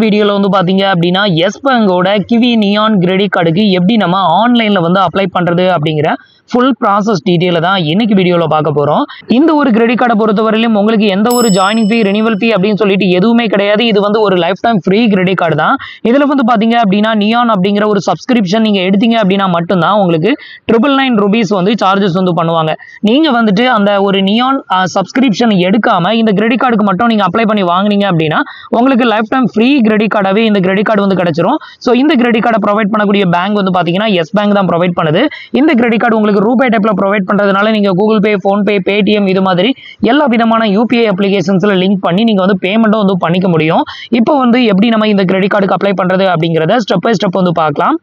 வீடியோல வந்து பாத்தீங்க அப்படின்னா எஸ் பேங்கோட கிவி நியான் கிரெடிட் கார்டுக்கு எப்படி நம்ம ஆன்லைன்ல வந்து அப்ளை பண்றது அப்படிங்கிற ஃபுல் ப்ராசஸ் டீடைல தான் இன்னைக்கு வீடியோல பார்க்க போறோம். இந்த ஒரு கிரெடிட் கார்டை பொறுத்தவரையிலும் உங்களுக்கு எந்த ஒரு ஜாயினிங் ஃபீ ரெனிவல் ஃபீ அப்படின்னு சொல்லிட்டு எதுவுமே கிடையாது. இது வந்து ஒரு life time free credit card தான். இதுல வந்து பாத்தீங்க அப்படின்னா நியான் அப்படிங்கிற ஒரு சப்ஸ்கிரிப்ஷன் நீங்க எடுத்தீங்க அப்படின்னா மட்டும்தான் உங்களுக்கு ₹999 வந்து சார்ஜஸ் வந்து பண்ணுவாங்க. நீங்க வந்துட்டு அந்த ஒரு நியான் சப்ஸ்கிரிப்ஷன் எடுக்காம இந்த கிரெடிட் கார்டுக்கு மட்டும் நீங்க அப்ளை பண்ணி வாங்குனீங்க அப்படின்னா உங்களுக்கு லைஃப் டைம் ஃப்ரீ கிரெடிட் கார்டாவே இந்த கிரெடிட் கார்டு வந்து கிடைச்சிரும். ஸோ இந்த கிரெடிட் கார்டை ப்ரொவைட் பண்ணக்கூடிய பேங்க் வந்து பாத்தீங்கன்னா எஸ் பேங்க் தான் ப்ரொவைட் பண்ணுது. இந்த கிரெடிட் கார்டு உங்களுக்கு ரூபே டைப்ல ப்ரொவைட் பண்றதுனால நீங்க கூகுள் பே, போன்பே, பேடிஎம் இது மாதிரி எல்லா விதமான யூபிஐ அப்ளிகேஷன்ஸ்ல லிங்க் பண்ணி நீங்க வந்து பேமெண்ட்டும் வந்து பண்ணிக்க முடியும். இப்போ வந்து எப்படி நம்ம இந்த கிரெடிட் கார்டுக்கு அப்ளை பண்றது அப்படிங்கறத ஸ்டெப் பை ஸ்டெப் வந்து பார்க்கலாம்.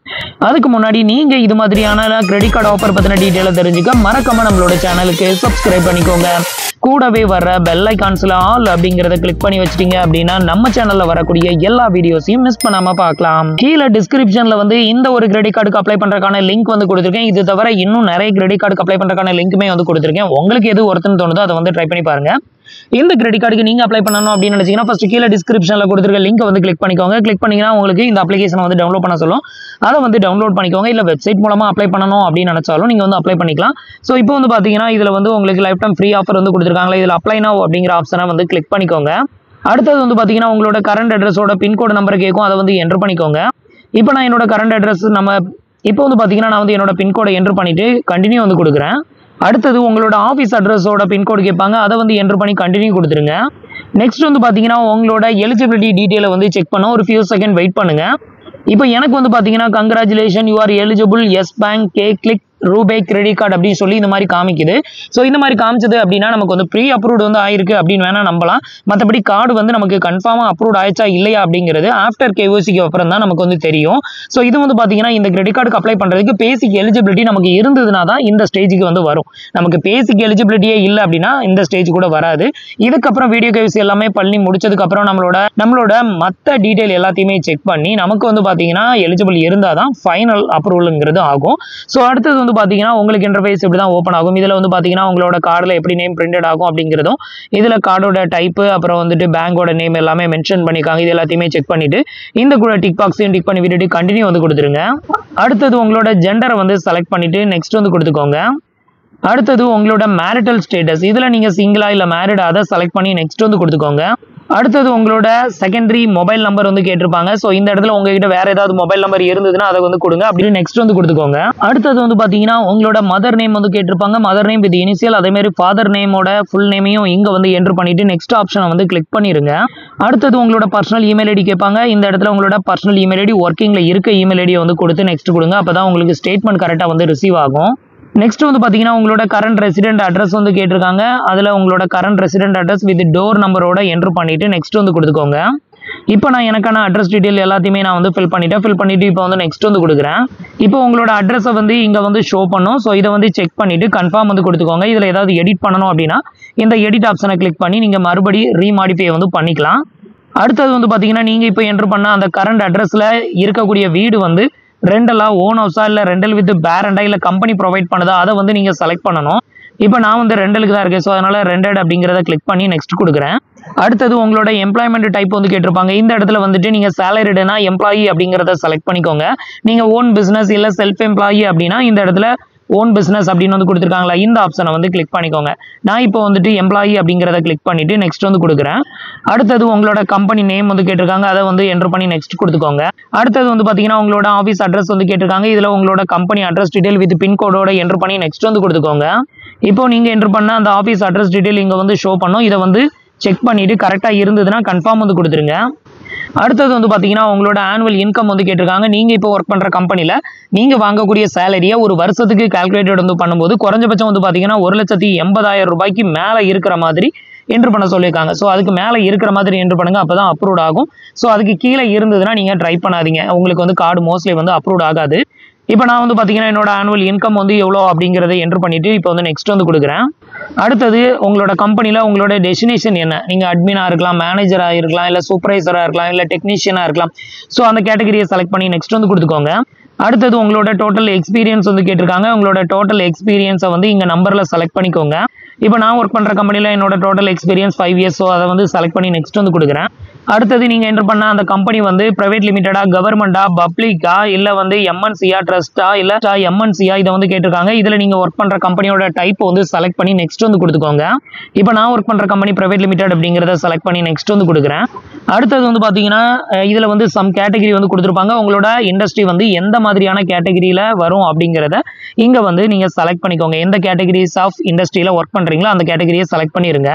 அதுக்கு முன்னாடி நீங்க இது மாதிரியான கிரெடிட் கார்டு ஆஃபர் பத்தின டீடைலை தெரிஞ்சுக்க மறக்காம நம்மளோட சேனலுக்கு சப்ஸ்கிரைப் பண்ணிக்கோங்க. கூடவே வர பெல் ஐகான்ஸ்ல ஆல் அப்படிங்கறத கிளிக் பண்ணி வச்சிட்டீங்க அப்படின்னா நம்ம சேனல்ல வரக்கூடிய எல்லா வீடியோஸையும் மிஸ் பண்ணாம பார்க்கலாம். கீழே டிஸ்கிரிப்ஷன்ல வந்து இந்த ஒரு கிரெடிட் கார்டுக்கு அப்ளை பண்றதுக்கான லிங்க் வந்து கொடுத்திருக்கேன். இது தவிர இன்னும் நிறைய கிரெடிட் கார்டுக்கு அப்ளை பண்றதுக்கான லிங்க்குமே வந்து கொடுத்திருக்கேன். உங்களுக்கு எது ஒருத்தன்னு தோணுதோ அதை வந்து ட்ரை பண்ணி பாருங்க. இந்த கிரெடிட் கார்டுக்கு நீங்க அப்ளை பண்ணணும் அப்படின்னு நினைச்சீங்கன்னா ஃபர்ஸ்ட் கீழே டிஸ்கிரிப்ஷன்ல கொடுத்திருக்க லிங்க் வந்து கிளிக் பண்ணிக்கோங்க. கிளிக் பண்ணீங்கன்னா உங்களுக்கு இந்த அப்ளிகேஷனை வந்து டவுன்லோட் பண்ண சொல்லும். அதை வந்து டவுன்லோட் பண்ணிக்கோங்க. இல்ல வெப்சைட் மூலமா அப்ளை பண்ணணும் அப்படின்னு நினைச்சாலும் நீங்க வந்து அப்ளை பண்ணிக்கலாம். ஸோ இப்போ வந்து பாத்தீங்கன்னா இதுல வந்து உங்களுக்கு லைஃப் டைம் ஃப்ரீ ஆஃபர் வந்து கொடுத்திருக்காங்க. இதுல அப்ளை நவ் அப்படிங்கிற ஆப்ஷனை வந்து கிளிக் பண்ணிக்கோங்க. அடுத்தது வந்து பாத்தீங்கன்னா உங்களோட கரண்ட் அட்ரஸோட பின்கோடு நம்பர் கேட்கும். அதை வந்து என்டர் பண்ணிக்கோங்க. இப்போ நான் என்னோட கரண்ட் அட்ரஸ் இப்போ வந்து பாத்தீங்கன்னா நான் வந்து என்னோட பின்கோடை என்டர் பண்ணிட்டு கண்டினியூ வந்து கொடுக்குறேன். அடுத்தது உங்களோட ஆஃபீஸ் அட்ரஸோட பின்கோடு கேட்பாங்க. அதை வந்து என்டர் பண்ணி கண்டினியூ கொடுத்துருங்க. நெக்ஸ்ட் வந்து பாத்தீங்கன்னா உங்களோட எலிஜிபிலிட்டி டீடைலை வந்து செக் பண்ண ஒரு ஃபியூ செகண்ட் வெயிட் பண்ணுங்க. இப்போ எனக்கு வந்து பாத்தீங்கன்னா congratulation you are eligible Yes Bank கே கிளிக் ரூபே கிரெடிட் கார்டு அப்படின்னு சொல்லி இந்த மாதிரி காமிக்குது. ஸோ இந்த மாதிரி காமிச்சது அப்படின்னா நமக்கு வந்து ப்ரீ அப்ரூவ்டு வந்து ஆயிருக்கு அப்படின்னு வேணா நம்பலாம். மற்றபடி கார்டு வந்து நமக்கு கன்ஃபார்மாக அப்ரூவ்ட் ஆயிடுச்சா இல்லையா அப்படிங்கிறது ஆஃப்டர் கேஒய்சிக்கு அப்புறம் தான் நமக்கு வந்து தெரியும். ஸோ இது வந்து பார்த்தீங்கன்னா இந்த கிரெடிட் கார்டுக்கு அப்ளை பண்ணுறதுக்கு பேசிக் எலிஜிபிலிட்டி நமக்கு இருந்ததுனா தான் இந்த ஸ்டேஜுக்கு வந்து வரும். நமக்கு பேசிக் எலிஜிபிலிட்டியே இல்லை அப்படின்னா இந்த ஸ்டேஜ் கூட வராது. இதுக்கப்புறம் வீடியோ கேஒய்சி எல்லாமே பண்ணி முடிச்சதுக்கப்புறம் நம்மளோட மற்ற டீட்டெயில் எல்லாத்தையுமே செக் பண்ணி நமக்கு வந்து பார்த்தீங்கன்னா எலிஜிபிள் இருந்தால் தான் ஃபைனல் அப்ரூவலுங்கிறது ஆகும். ஸோ அடுத்தது வந்து பாத்தீங்கன்னா உங்களுக்கு இன்டர்ஃபேஸ் இப்படி தான் ஓப்பன் ஆகும். இதுல வந்து பாத்தீங்கன்னா உங்களோட கார்டுல எப்படி நேம் பிரிண்டட் ஆகும் அப்படிங்கிறதும் இதுல கார்டோட டைப் அப்புறம் வந்துட்டு பேங்கோட நேம் எல்லாமே மென்ஷன் பண்ணிருக்காங்க. இது எல்லாத்தையுமே செக் பண்ணிட்டு இந்த கூட டிக் பாக்ஸையும் டிக் பண்ணி விட்டுட்டு கண்டினியூ வந்து கொடுத்துருங்க. அடுத்தது உங்களோட ஜெண்டரை வந்து செலக்ட் பண்ணிட்டு நெக்ஸ்ட் வந்து கொடுத்துக்கோங்க. அடுத்தது உங்களோட மேரிட்டல் ஸ்டேட்டஸ் இதுல நீங்க சிங்கிளா இல்ல மேரிட் அதை செலக்ட் பண்ணி நெக்ஸ்ட் வந்து கொடுத்துக்கோங்க. அடுத்தது உங்களோட செகண்டரி மொபைல் நம்பர் வந்து கேட்டிருப்பாங்க. ஸோ இந்த இடத்துல உங்ககிட்ட வேற ஏதாவது மொபைல் நம்பர் இருந்ததுன்னா அதை வந்து கொடுங்க. அப்படின்னு நெக்ஸ்ட் வந்து கொடுத்துக்கோங்க. அடுத்தது வந்து பாத்தீங்கன்னா உங்களோட மதர் நேம் வந்து கேட்டிருப்பாங்க. மதர் நேம் வித் இனிஷியல் அதே மாதிரி ஃபாதர் நேமோட ஃபுல் நேமையும் இங்க வந்து என்டர் பண்ணிட்டு நெக்ஸ்ட் ஆப்ஷனை வந்து கிளிக் பண்ணிருங்க. அடுத்தது உங்களோட பர்சனல் இமெயில் ஐடி கேட்பாங்க. இந்த இடத்துல உங்களோட பர்சனல் இமெயில் ஐடி ஒர்க்கிங்ல இருக்க இமெயில் ஐடியை வந்து கொடுத்து நெக்ஸ்ட் கொடுங்க. அப்பதான் உங்களுக்கு ஸ்டேட்மெண்ட் கரெக்டா வந்து ரிசீவ் ஆகும். நெக்ஸ்ட் வந்து பாத்தீங்கன்னா உங்களோட கரண்ட் ரெசிடென்ட் அட்ரஸ் வந்து கேட்டிருக்காங்க. அதுல உங்களோட current resident address with door நம்பரோட என்டர் பண்ணிட்டு நெக்ஸ்ட் வந்து கொடுத்துக்கோங்க. இப்போ நான் எனக்கான அட்ரஸ் டீடைல் எல்லாத்தையுமே நான் வந்து ஃபில் பண்ணிட்டு இப்போ வந்து நெக்ஸ்ட் வந்து கொடுக்குறேன். இப்போ உங்களோட அட்ரஸை வந்து இங்க வந்து ஷோ பண்ணும். ஸோ இதை வந்து செக் பண்ணிட்டு கன்ஃபார்ம் வந்து கொடுத்துக்கோங்க. இதுல ஏதாவது எடிட் பண்ணணும் அப்படின்னா இந்த எடிட் ஆப்ஷனை கிளிக் பண்ணி நீங்க மறுபடி ரீமாடிஃபை வந்து பண்ணிக்கலாம். அடுத்தது வந்து பாத்தீங்கன்னா நீங்க இப்போ என்டர் பண்ண அந்த கரண்ட் அட்ரஸ்ல இருக்கக்கூடிய வீடு வந்து ரெண்டலா ஓன் ஹவுஸா இல்ல ரெண்டல் வித் பேரண்டா இல்ல கம்பெனி ப்ரொவைட் பண்ணுதா அதை வந்து நீங்க செலக்ட் பண்ணணும். இப்போ நான் வந்து ரெண்டலுக்கு தான் இருக்கேன். ஸோ அதனால ரெண்டட் அப்படிங்கிறத கிளிக் பண்ணி நெக்ஸ்ட் கொடுக்குறேன். அடுத்தது உங்களோட எம்ப்ளாய்மெண்ட் டைப் வந்து கேட்டிருப்பாங்க. இந்த இடத்துல வந்துட்டு நீங்க சேலரிடுனா எம்ப்ளாயி அப்படிங்கிறத செலக்ட் பண்ணிக்கோங்க. நீங்க ஓன் பிசினஸ் இல்ல செல்ஃப் எம்ப்ளாயி அப்படின்னா இந்த இடத்துல ஓன் பிசினஸ் அப்படின்னு வந்து கொடுத்துருக்காங்களா இந்த ஆப்ஷனை வந்து கிளிக் பண்ணிக்கோங்க. நான் இப்போ வந்துட்டு எம்ப்ளாயி அப்படிங்கிறத கிளிக் பண்ணிட்டு நெக்ஸ்ட் வந்து கொடுக்குறேன். அடுத்தது உங்களோட கம்பெனி நேம் வந்து கேட்டிருக்காங்க. அதை வந்து என்டர் பண்ணி நெக்ஸ்ட் கொடுத்துக்கோங்க. அடுத்தது வந்து பாத்தீங்கன்னா உங்களோட ஆஃபீஸ் அட்ரஸ் வந்து கேட்டிருக்காங்க. இதுல உங்களோட கம்பெனி அட்ரஸ் டீடைல் வித் பின்கோடோட என்டர் பண்ணி நெக்ஸ்ட் வந்து கொடுத்துக்கோங்க. இப்போ நீங்க என்டர் பண்ண அந்த ஆஃபீஸ் அட்ரஸ் டீடைல் இங்க வந்து ஷோ பண்ணும். இதை வந்து செக் பண்ணிட்டு கரெக்டா இருந்ததுன்னா கன்ஃபார்ம் வந்து கொடுத்துருங்க. அடுத்தது வந்து பாத்தீங்கன்னா உங்களோட ஆனுவல் இன்கம் வந்து கேட்டிருக்காங்க. நீங்க இப்போ ஒர்க் பண்ற கம்பெனில நீங்க வாங்கக்கூடிய சேலரியை ஒரு வருஷத்துக்கு கால்குலேட்டட் வந்து பண்ணும்போது குறைஞ்சபட்சம் வந்து பாத்தீங்கன்னா 1,80,000 ரூபாய்க்கு மேல இருக்கிற மாதிரி என்டர் பண்ண சொல்லியிருக்காங்க. ஸோ அதுக்கு மேல இருக்கிற மாதிரி என்டர் பண்ணுங்க. அப்பதான் அப்ரூவ் ஆகும். ஸோ அதுக்கு கீழே இருந்ததுன்னா நீங்க ட்ரை பண்ணாதீங்க. உங்களுக்கு வந்து கார்டு மோஸ்ட்லி வந்து அப்ரூவ் ஆகாது. இப்போ நான் வந்து பாத்தீங்கன்னா என்னோட ஆனுவல் இன்கம் வந்து எவ்வளோ அப்படிங்கிறத என்டர் பண்ணிட்டு இப்போ வந்து நெக்ஸ்ட் வந்து கொடுக்குறேன். அடுத்தது உங்களோட கம்பெனில உங்களோட டெஸ்டினேஷன் என்ன, நீங்க அட்மினா இருக்கலாம், மேனேஜரா இருக்கலாம், இல்ல சூப்பர்வைசரா இருக்கலாம், இல்ல டெக்னீஷியனா இருக்கலாம். ஸோ அந்த கேட்டகரியை செலக்ட் பண்ணி நெக்ஸ்ட் வந்து கொடுத்துக்கோங்க. அடுத்தது உங்களோட டோட்டல் எக்ஸ்பீரியன்ஸ் வந்து கேட்டிருக்காங்க. உங்களோட டோட்டல் எக்ஸ்பீரியன்ஸை வந்து இங்க நம்பர்ல செலக்ட் பண்ணிக்கோங்க. இப்போ நான் ஒர்க் பண்ற கம்பெனில என்னோட டோட்டல் எக்ஸ்பீரியன்ஸ் 5 இயர்ஸ். ஸோ அதை வந்து செலக்ட் பண்ணி நெக்ஸ்ட் வந்து கொடுக்குறேன். அடுத்தது நீங்கள் என்டர் பண்ண அந்த கம்பெனி வந்து பிரைவேட் லிமிடெடா, கவர்மெண்டா, பப்ளிக்கா, இல்லை வந்து எம்என்சியா, ட்ரஸ்டா, இல்லை எம்என்சியா, இதை வந்து கேட்டிருக்காங்க. இதில் நீங்கள் ஒர்க் பண்ணுற கம்பெனியோட டைப் வந்து செலக்ட் பண்ணி நெக்ஸ்ட் வந்து கொடுத்துக்கோங்க. இப்போ நான் ஒர்க் பண்ணுற கம்பெனி பிரைவேட் லிமிடெட் அப்படிங்கிறத செலக்ட் பண்ணி நெக்ஸ்ட் வந்து கொடுக்குறேன். அடுத்தது வந்து பார்த்தீங்கன்னா இதில் வந்து சம் கேட்டகரி வந்து கொடுத்துருப்பாங்க. உங்களோட இண்டஸ்ட்ரி வந்து எந்த மாதிரியான கேட்டகரியில் வரும் அப்படிங்கிறத இங்கே வந்து நீங்கள் செலக்ட் பண்ணிக்கோங்க. எந்த கேட்டகரிஸ் ஆஃப் இண்டஸ்ட்ரியில் ஒர்க் பண்ணுறீங்களோ அந்த கேட்டகரியை செலக்ட் பண்ணிடுங்க.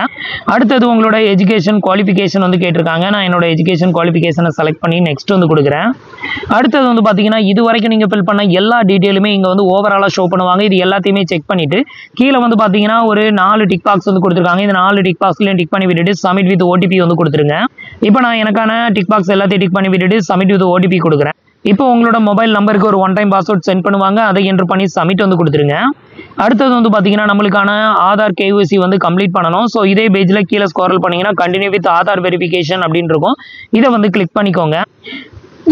அடுத்தது உங்களோட எஜுகேஷன் குவாலிஃபிகேஷன் வந்து கேட்டிருக்காங்க. நான் என்னோட எஜுகேஷன் குவாலிஃபிகேஷனை செலக்ட் பண்ணி நெக்ஸ்ட் வந்து கொடுக்குறேன். அடுத்தது வந்து பார்த்தீங்கன்னா இது வரைக்கும் நீங்கள் ஃபில் பண்ண எல்லா டீட்டெயிலுமே இங்கே வந்து ஓவராலாக ஷோ பண்ணுவாங்க. இது எல்லாத்தையுமே செக் பண்ணிவிட்டு கீழே வந்து பார்த்தீங்கன்னா ஒரு 4 டிக் பாக்ஸ் வந்து கொடுத்துருக்காங்க. இந்த 4 டிக் பாக்ஸ்லையும் டிக் பண்ணி விட்டுட்டு சப்மிட் வித் ஓடிபி வந்து கொடுத்துருங்க. இப்போ நான் எனக்கான டிக் பாக்ஸ் எல்லாத்தையும் டிக் பண்ணி விட்டுட்டு சப்மிட் வித் ஓடிபி கொடுக்குறேன். இப்போ உங்களோட மொபைல் நம்பருக்கு ஒரு 1 டைம் பாஸ்வேர்ட் சென்ட் பண்ணுவாங்க. அதை என்டர் பண்ணி சப்மிட் வந்து கொடுத்துருங்க. அடுத்தது வந்து பார்த்தீங்கன்னா நம்மளுக்கான ஆதார் KYC வந்து கம்ப்ளீட் பண்ணணும். ஸோ இதே பேஜில் கீழே ஸ்க்ரோல் பண்ணிங்கன்னா கண்டினியூ வித் ஆதார் வெரிஃபிகேஷன் அப்படின்னு இருக்கும். இதை வந்து கிளிக் பண்ணிக்கோங்க.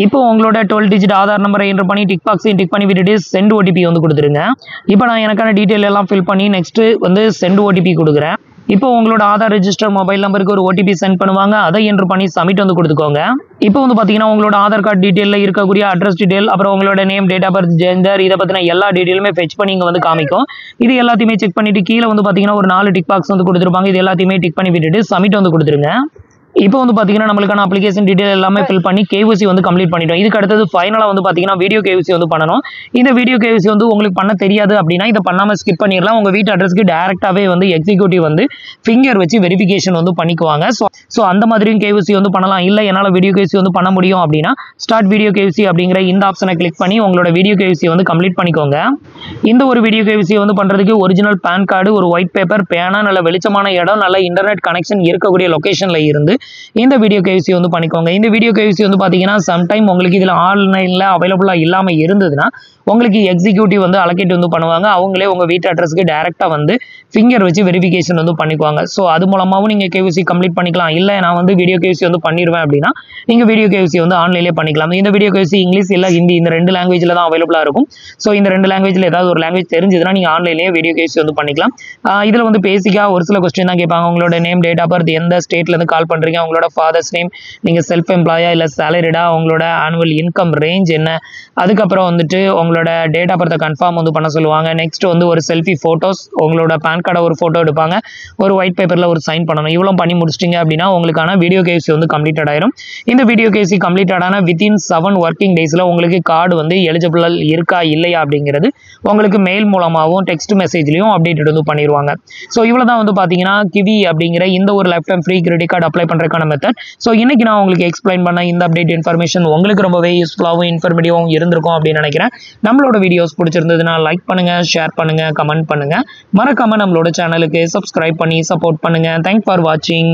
இப்போ உங்களோட 12 டிஜிட் ஆதார் நம்பரை என்டர் பண்ணி டிக் பாக்ஸையும் டிக் பண்ணி விட்டுட்டு சென்ட் ஓடிபி வந்து கொடுத்துருங்க. இப்போ நான் எனக்கான டீட்டெயில் எல்லாம் ஃபில் பண்ணி நெக்ஸ்ட் வந்து சென்ட் ஓடிபி கொடுக்குறேன். இப்போ உங்களோட ஆதார் ரெஜிஸ்டர் மொபைல் நம்பருக்கு ஒரு ஓடிபி சென்ட் பண்ணுவாங்க. அதை என்டர் பண்ணி சப்மிட் வந்து கொடுத்துக்கோங்க. இப்போ வந்து பார்த்தீங்கன்னா உங்களோட ஆதார் கார்டு டீட்டெயிலில் இருக்கக்கூடிய அட்ரஸ் டீட்டெயில், அப்புறம் உங்களோட name, date of birth, gender, இதை பற்றின எல்லா டீட்டெயிலுமே ஃபெச் பண்ணி இங்கே வந்து காமிக்கும். இது எல்லாத்தையுமே செக் பண்ணிட்டு கீழே வந்து பார்த்தீங்கன்னா ஒரு 4 டிக் பாக்ஸ் வந்து கொடுத்துருப்பாங்க. இது எல்லாத்தையுமே டிக் பண்ணி விட்டுட்டு சப்மிட் வந்து கொடுத்துருங்க. இப்போ வந்து பார்த்தீங்கன்னா நம்மளுக்கான அப்ளிகேஷன் டீட்டெயில் எல்லாமே ஃபில் பண்ணி KYC வந்து கம்ப்ளீட் பண்ணிட்டோம். இதுக்கு அடுத்தது ஃபைனலாக வந்து பார்த்தீங்கன்னா வீடியோ KYC வந்து பண்ணணும். இந்த வீடியோ KYC வந்து உங்களுக்கு பண்ண தெரியாது அப்படின்னா இதை பண்ணாமல் ஸ்கிப் பண்ணிடலாம். உங்கள் வீட்டு அட்ரஸ்க்கு டேரெக்டாகவே வந்து எக்ஸிக்யூட்டிவ் வந்து ஃபிங்கர் வச்சு வெரிஃபிகேஷன் வந்து பண்ணிக்குவாங்க. ஸோ அந்த மாதிரியும் KYC வந்து பண்ணலாம். இல்லை என்னால் வீடியோ KYC வந்து பண்ண முடியும் அப்படின்னா ஸ்டார்ட் வீடியோ KYC அப்படிங்கிற இந்த ஆப்ஷனை கிளிக் பண்ணி உங்களோட வீடியோ KYC வந்து கம்ப்ளீட் பண்ணிக்கோங்க. இந்த ஒரு வீடியோ KYC வந்து பண்ணுறதுக்கு ஒரிஜினல் பேன் கார்டு, ஒரு ஒயிட் பேப்பர், பேனா, நல்ல வெளிச்சமான இடம், நல்ல இன்டர்நெட் கனெக்ஷன் இருக்கக்கூடிய லொக்கேஷனில் இருந்து இந்த வீடியோ KYC வந்து பண்ணிக்கோங்க. இந்த வீடியோ KYC வந்து பார்த்தீங்கன்னா சம்டைம் உங்களுக்கு இதில் ஆன்லைனில் அவைலபிளாக இல்லாமல் இருந்ததுன்னா உங்களுக்கு எக்ஸிக்யூட்டிவ் வந்து அலோகேட் வந்து பண்ணுவாங்க. அவங்களே உங்கள் வீட்டு அட்ரஸ்க்கு டேரெக்டாக வந்து ஃபிங்கர் வச்சு வெரிஃபிகேஷன் வந்து பண்ணிக்குவாங்க. ஸோ அது மூலமாகவும் நீங்கள் KYC கம்ப்ளீட் பண்ணிக்கலாம். இல்லை நான் வந்து வீடியோ KYC வந்து பண்ணிடுவேன் அப்படின்னா நீங்கள் வீடியோ KYC வந்து ஆன்லைன்லேயே பண்ணிக்கலாம். இந்த வீடியோ KYC இங்கிலீஷ் இல்லை ஹிந்தி இந்த 2 லாங்குவேஜில் தான் அவைலபிளாக இருக்கும். ஸோ இந்த 2 லாங்குவேஜில் ஏதாவது ஒரு லாங்குவேஜ் தெரிஞ்சதுன்னா நீங்கள் ஆன்லைன்லேயே வீடியோ KYC வந்து பண்ணிக்கலாம். இதில் வந்து பேசிக்காக ஒரு சில கொஸ்டின் தான் கேட்பாங்க. உங்களோட நேம், டேட் ஆஃப் பர்த், எந்த ஸ்டேட்லேருந்து கால் பண்ணுறீங்க, உங்களோட ஃபாதர்ஸ் நேம், நீங்கள் செல்ஃப் எம்ப்ளாயா இல்லை சேலரிடா, உங்களோட ஆனுவல் இன்கம் ரேஞ்ச் என்ன, அதுக்கப்புறம் வந்துட்டு உங்களோட டேட் ஆஃப் பர்த்தை கன்ஃபார்ம் வந்து பண்ண சொல்லுவாங்க. நெக்ஸ்ட் வந்து ஒரு செல்ஃபி ஃபோட்டோஸ், உங்களோட பேன் கார்டை ஒரு ஃபோட்டோ எடுப்பாங்க, ஒரு ஒயிட் பேப்பரில் ஒரு சைன் பண்ணணும். இவ்வளோ பண்ணி முடிச்சிட்டிங்க அப்படின்னா உங்களுக்கான வீடியோ KYC வந்து கம்ப்ளீட்டட் ஆயிரும். இந்த வீடியோ KYC கம்ப்ளீட்டடான வித்தின் 7 ஒர்க்கிங் டேஸில் உங்களுக்கு கார்டு வந்து எலிஜிபிள் இருக்கா இல்லையா அப்படிங்கிறது உங்களுக்கு மெயில் மூலமாகவும் டெக்ஸ்ட் மெசேஜ்லையும் அப்டேட் வந்து பண்ணிடுவாங்க. ஸோ இவ்வளோ தான் வந்து பார்த்தீங்கன்னா கிவி அப்படிங்கிற இந்த ஒரு life time free credit card apply பண்ணுறதுக்கான மெத்தட். ஸோ இன்னைக்கு நான் உங்களுக்கு எக்ஸ்பிளைன் பண்ண இந்த அப்டேட் இன்ஃபர்மேஷன் உங்களுக்கு ரொம்பவே யூஸ்ஃபுல்லாகவும் இன்ஃபர்மேட்டிவாகவும் இருந்திருக்கும் அப்படின்னு நினைக்கிறேன். நம்மளோட வீடியோஸ் பிடிச்சிருந்ததுன்னா லைக் பண்ணுங்க, ஷேர் பண்ணுங்க, கமெண்ட் பண்ணுங்க. மறக்காம நம்மளோட சேனலுக்கு சப்ஸ்கிரைப் பண்ணி சப்போர்ட் பண்ணுங்க. தேங்க்ஸ் ஃபார் வாட்சிங்.